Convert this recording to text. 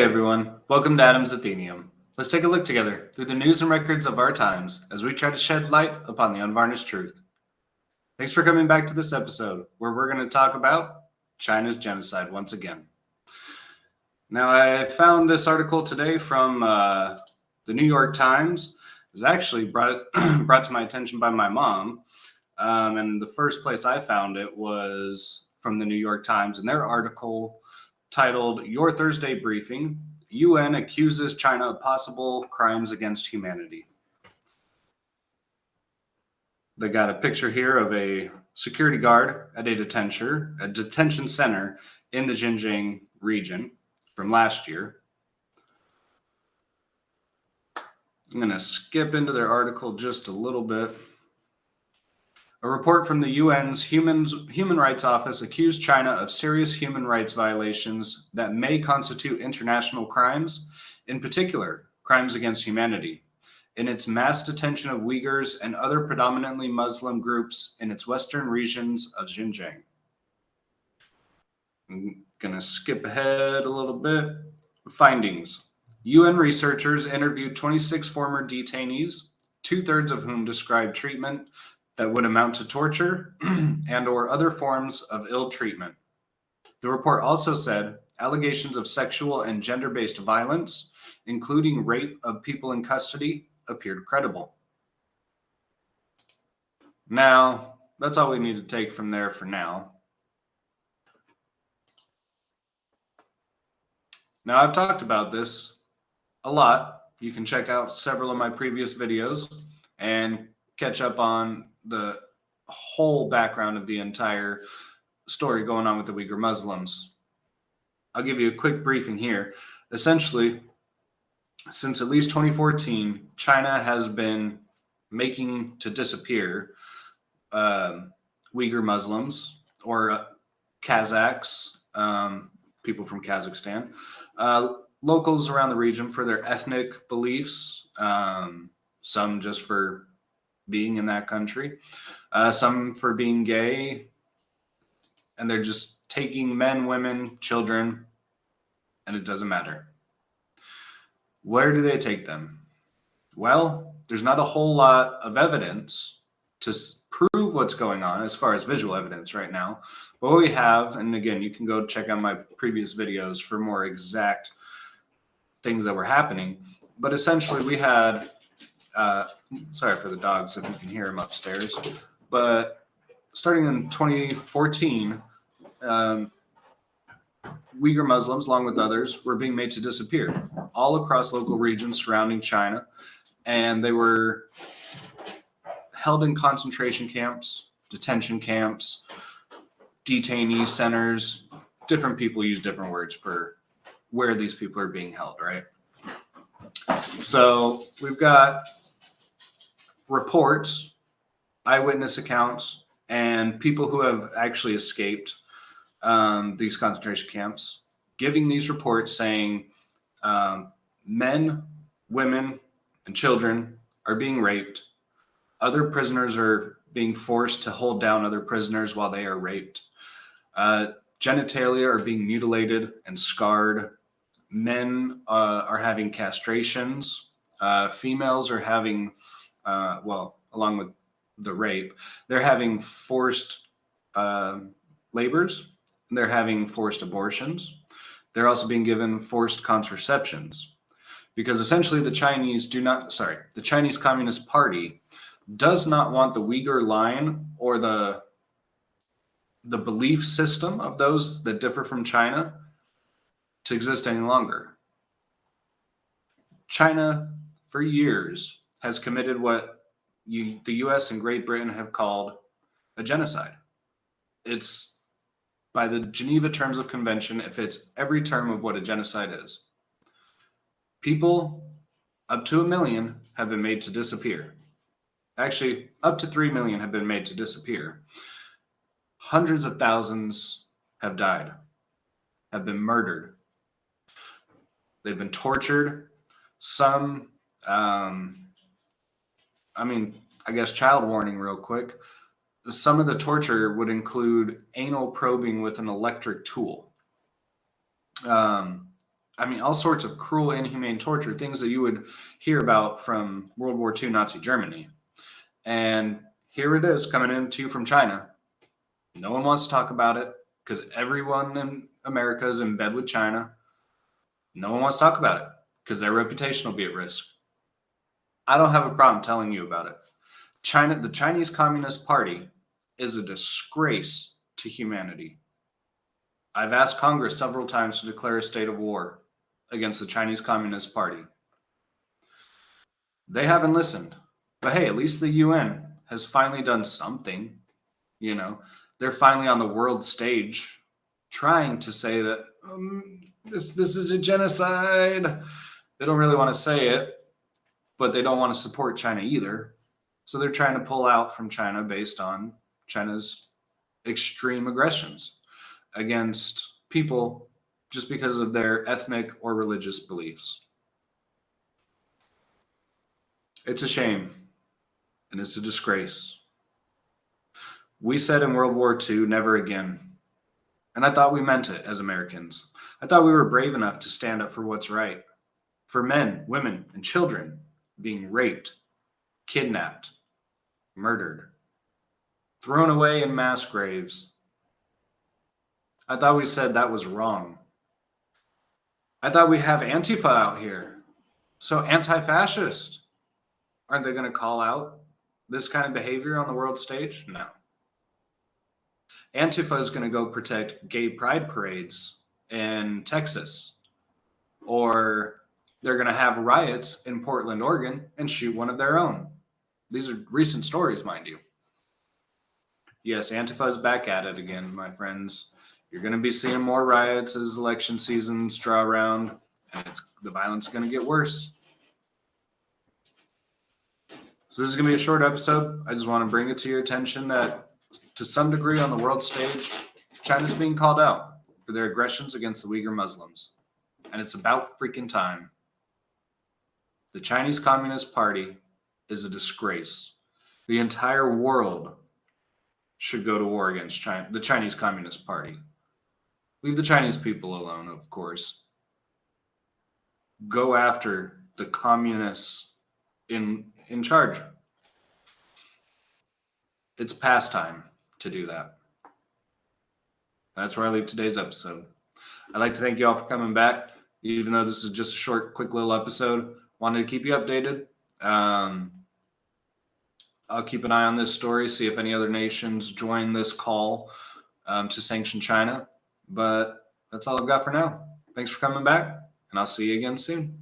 Hey everyone, welcome to Adam's Athenaeum. Let's take a look together through the news and records of our times as we try to shed light upon the unvarnished truth. Thanks for coming back to this episode where we're going to talk about China's genocide once again. Now, I found this article today from the New York Times. It was actually brought to my attention by my mom. And the first place I found it was from the New York Times and their article titled Your Thursday Briefing, UN Accuses China of Possible Crimes Against Humanity. They got a picture here of a security guard at a detention center in the Xinjiang region from last year. I'm going to skip into their article just a little bit. A report from the UN's Human Rights Office accused China of serious human rights violations that may constitute international crimes, in particular, crimes against humanity, in its mass detention of Uyghurs and other predominantly Muslim groups in its western regions of Xinjiang. I'm going to skip ahead a little bit. Findings. UN researchers interviewed 26 former detainees, 2/3 of whom described treatment that would amount to torture and or other forms of ill treatment. The report also said allegations of sexual and gender-based violence, including rape of people in custody, appeared credible. Now, that's all we need to take from there for now. Now, I've talked about this a lot. You can check out several of my previous videos and catch up on the whole background of the entire story going on with the Uighur Muslims. I'll give you a quick briefing here. Essentially, since at least 2014, China has been making to disappear Uighur Muslims or Kazakhs, people from Kazakhstan, locals around the region for their ethnic beliefs, some just for being in that country, some for being gay, and they're just taking men, women, children, and it doesn't matter. Where do they take them? Well, there's not a whole lot of evidence to prove what's going on as far as visual evidence right now. But what we have, and again, you can go check out my previous videos for more exact things that were happening. But essentially, we had sorry for the dogs if you can hear them upstairs. But starting in 2014, Uighur Muslims, along with others, were being made to disappear all across local regions surrounding China. And they were held in concentration camps, detention camps, detainee centers. Different people use different words for where these people are being held, right? So we've got reports, eyewitness accounts, and people who have actually escaped these concentration camps, giving these reports saying men, women, and children are being raped. Other prisoners are being forced to hold down other prisoners while they are raped. Genitalia are being mutilated and scarred. Men are having castrations. Females are having along with the rape, they're having forced labors. They're having forced abortions. They're also being given forced contraceptions because essentially the Chinese Communist Party does not want the Uyghur line or the belief system of those that differ from China to exist any longer. China, for years, has committed what the U.S. and Great Britain have called a genocide. It's, by the Geneva Terms of Convention, it fits every term of what a genocide is. People up to 1 million have been made to disappear. Actually, up to 3 million have been made to disappear. Hundreds of thousands have died, have been murdered. They've been tortured. Some, I guess child warning real quick. Some of the torture would include anal probing with an electric tool. I mean, all sorts of cruel, inhumane torture, things that you would hear about from World War II Nazi Germany. And here it is coming into you from China. No one wants to talk about it because everyone in America is in bed with China. No one wants to talk about it because their reputation will be at risk. I don't have a problem telling you about it. The Chinese Communist Party is a disgrace to humanity. I've asked Congress several times to declare a state of war against the Chinese Communist Party. They haven't listened. But hey, at least the UN has finally done something. You know, they're finally on the world stage trying to say that this is a genocide. They don't really want to say it, but they don't want to support China either. So they're trying to pull out from China based on China's extreme aggressions against people just because of their ethnic or religious beliefs. It's a shame, and it's a disgrace. We said in World War II, never again. And I thought we meant it as Americans. I thought we were brave enough to stand up for what's right. For men, women, and children being raped, kidnapped, murdered, thrown away in mass graves. I thought we said that was wrong. I thought we have Antifa out here. So anti-fascist. Aren't they going to call out this kind of behavior on the world stage? No. Antifa is going to go protect gay pride parades in Texas. Or they're going to have riots in Portland, Oregon, and shoot one of their own. These are recent stories, mind you. Yes, Antifa is back at it again, my friends. You're going to be seeing more riots as election seasons draw around, and the violence is going to get worse. So this is going to be a short episode. I just want to bring it to your attention that to some degree on the world stage, China's being called out for their aggressions against the Uighur Muslims. And it's about freaking time. The Chinese Communist Party is a disgrace. The entire world should go to war against China, the Chinese Communist Party. Leave the Chinese people alone, of course. Go after the communists in charge. It's past time to do that. That's where I leave today's episode. I'd like to thank you all for coming back. Even though this is just a short, quick little episode, wanted to keep you updated. I'll keep an eye on this story, see if any other nations join this call to sanction China. But that's all I've got for now. Thanks for coming back, and I'll see you again soon.